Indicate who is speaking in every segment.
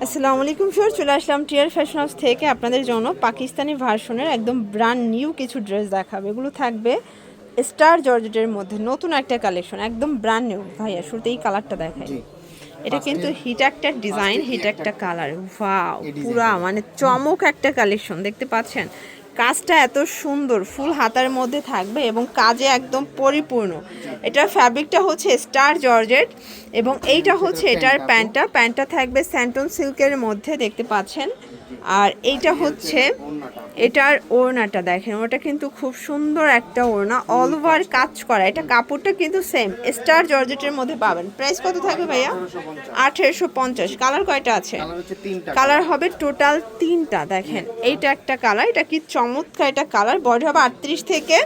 Speaker 1: আসসালামু আলাইকুম স্যার, চলে আসলাম টিয়ার ফ্যাশন হাউস থেকে আপনাদের জন্য পাকিস্তানি ভার্সনের একদম ব্র্যান্ড নিউ কিছু ড্রেস দেখাবে। এগুলো থাকবে স্টার জর্জেটের মধ্যে নতুন একটা কালেকশন, একদম ব্র্যান্ড নিউ। ভাইয়া শুরুতে এই কালারটা দেখাই। এটা কিন্তু হিট একটা ডিজাইন, হিট একটা কালার। ওয়াও, পুরা মানে চমক একটা কালেকশন দেখতে পাচ্ছেন। কাজটা এত সুন্দর, ফুল হাতার মধ্যে থাকবে এবং কাজে একদম পরিপূর্ণ। এটার ফ্যাব্রিকটা হচ্ছে স্টার জর্জেট এবং এইটা হচ্ছে এটার প্যান্টটা থাকবে স্যান্টন সিল্কের মধ্যে দেখতে পাচ্ছেন। আর এইটা হচ্ছে এটার ওড়নাটা দেখেন, ওটা কিন্তু খুব সুন্দর একটা ওড়না, অল ওভার কাজ করা। এটা কাপড়টা কিন্তু সেম স্টার জর্জেটের মধ্যে পাবেন। প্রাইস কত থাকবে ভাইয়া? 1850। কালার কয়টা আছে? কালার হবে টোটাল 3টা। দেখেন এইটা একটা কালার, এটা কি চমৎকার একটা কালার। বডি হবে 38 থেকে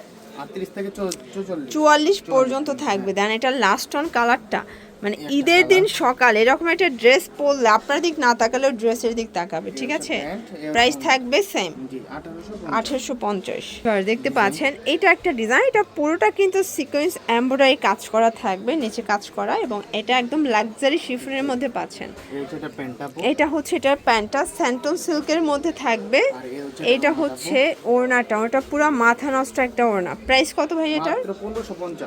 Speaker 1: 44 পর্যন্ত থাকবে। দেন এটা লাস্ট অন কালারটা, মানে ঈদের দিন সকাল এরকম একটা ড্রেস পরলে আপনার দিক না তাকালেও ড্রেসের দিক তাকাবে। ঠিক আছে, প্রাইস থাকবে সেম 1850। দেখতে পাচ্ছেন এটা একটা ডিজাইন, এটা পুরোটা কিন্তু সিকোয়েন্স এমব্রয়ডারি কাজ করা থাকবে, নিচে কাজ করা, এবং এটা একদম লাক্সারি শিফনের মধ্যে পাচ্ছেন। এটা হচ্ছে এটার প্যান্টটা স্যান্টন সিল্কের মধ্যে থাকবে। এটা হচ্ছে ওড়নাটা, ওটা পুরো মাথা নষ্ট একটা ওড়না। প্রাইস কত ভাই এটা?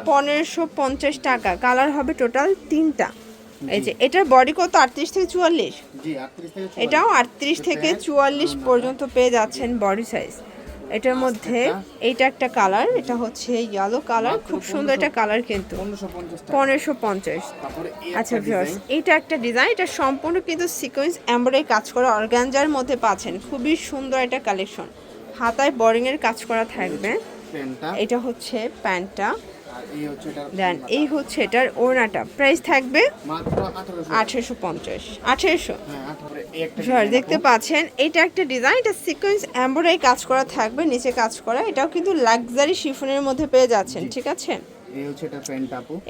Speaker 1: 1550 টাকা। কালার হবে টোটাল 3টা। এই যে এটার বডি কত? 38 থেকে 44। এটাও 38 থেকে 44 পর্যন্ত পেয়ে যাচ্ছেন বডি সাইজ। এটার মধ্যে এইটা একটা কালার, এটা হচ্ছে ইয়েলো কালার, খুব সুন্দর একটা কালার কিন্তু 1550। আচ্ছা ভিউয়ার্স, এইটা একটা ডিজাইন, এটা সম্পূর্ণ কিন্তু সিকোয়েন্স এমব্রয়ডারি কাজ করা অর্গানজার মধ্যে পাচ্ছেন। খুবই সুন্দর একটা কালেকশন, হাতায় বোরিং এর কাজ করা থাকবে। এটা হচ্ছে প্যান্টটা, দেন এই হচ্ছে এটার ওড়নাটা। প্রাইস থাকবে 1850। 1800। দেখতে পাচ্ছেন এটা একটা ডিজাইন, এটা সিকোয়েন্স এমব্রয়ডারি কাজ করা থাকবে, নিচে কাজ করা। এটাও কিন্তু লাক্সারি শিফনের মধ্যে পেয়ে যাচ্ছেন। ঠিক আছে,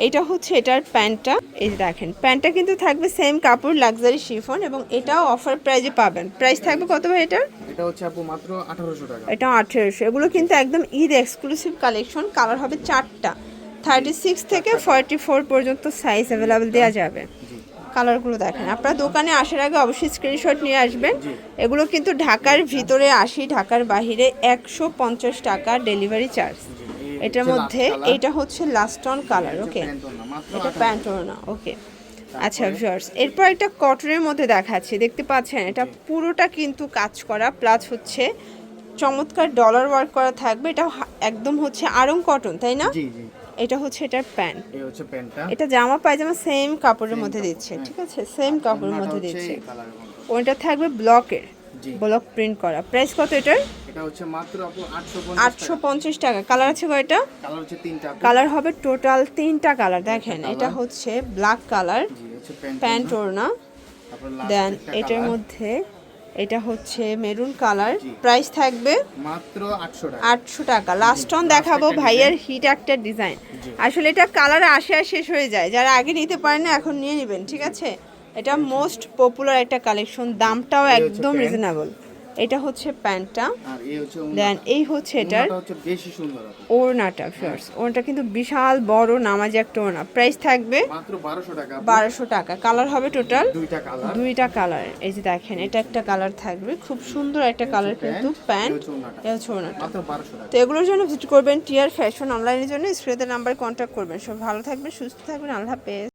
Speaker 1: এইটা হচ্ছে এটার প্যান্টটা। এই দেখেন প্যান্টটা কিন্তু থাকবে সেম কাপড়, লাক্সারি শিফন, এবং এটাও অফার প্রাইজে পাবেন। প্রাইস থাকবে কত ভাই এটার?
Speaker 2: এটা হচ্ছে আপু মাত্র 1800 টাকা।
Speaker 1: এটা 1800। এগুলো কিন্তু একদম ঈদ এক্সক্লুসিভ কালেকশন। কালার হবে 4টা, 36 থেকে 44 পর্যন্ত সাইজ অ্যাভেলেবেল দেওয়া যাবে। কালারগুলো দেখেন, আপনারা দোকানে আসার আগে অবশ্যই স্ক্রিনশট নিয়ে আসবেন। এগুলো কিন্তু ঢাকার ভিতরে 80, ঢাকার বাহিরে 150 টাকা ডেলিভারি চার্জ। এটার মধ্যে এইটা হচ্ছে লাস্ট অন কালার। ওকে, এটা প্যান্ট ওড়না। ওকে, আচ্ছা ভিউয়ার্স, এরপর একটা কটনের মধ্যে দেখাচ্ছি। দেখতে পাচ্ছেন এটা পুরোটা কিন্তু কাজ করা, প্লাস হচ্ছে চমৎকার ডলার ওয়ার্ক করা থাকবে। এটা একদম হচ্ছে আরং কটন, তাই না?
Speaker 2: জি জি।
Speaker 1: এটা হচ্ছে এটার প্যান্ট,
Speaker 2: এই হচ্ছে প্যান্টটা।
Speaker 1: এটা জামা পায়জামা সেম কাপড়ের মধ্যে দিচ্ছে। ঠিক আছে, সেম কাপড়ের মধ্যে দিচ্ছে। ওইটা থাকবে ব্লকের, ব্লক প্রিন্ট করা। প্রাইস কত এটার?
Speaker 2: এটা হচ্ছে মাত্র আপু
Speaker 1: 850 টাকা। কালার আছে কয়টা?
Speaker 2: কালার হচ্ছে 3টা।
Speaker 1: কালার হবে টোটাল 3টা কালার। দেখেন এটা হচ্ছে ব্ল্যাক কালার, প্যান্ট ওড়না। দেন এটার মধ্যে এটা হচ্ছে মেরুন কালার। প্রাইস থাকবে
Speaker 2: মাত্র
Speaker 1: 800 টাকা। লাস্ট অন দেখাবো ভাইয়ের হিট একটা ডিজাইন। আসলে এটা কালার আসে আর শেষ হয়ে যায়, যারা আগে নিতে পারেন না এখন নিয়ে নেবেন। ঠিক আছে, এটা মোস্ট পপুলার একটা কালেকশন, দামটাও একদম রিজনেবল। এটা হচ্ছে প্যান্টটা, দেন এই হচ্ছে এটার ওড়নাটা। ফিয়ার্স, ওড়নাটা কিন্তু বিশাল বড় নামাজি একটা ওড়না। প্রাইস থাকবে
Speaker 2: মাত্র 1200 টাকা।
Speaker 1: 1200 টাকা। কালার হবে টোটাল 2টা কালার। এই যে দেখেন এটা একটা কালার থাকবে, খুব সুন্দর একটা কালার কিন্তু প্যান্ট। এটা হচ্ছে ওড়নাটা। তো এগুলোর জন্য ভিজিট করবেন টিয়ার ফ্যাশন অনলাইনের জন্য স্ক্রিনের নাম্বার কন্ট্যাক্ট করবেন। সব ভালো থাকবেন, সুস্থ থাকবেন। আল্লাহ হাফেজ।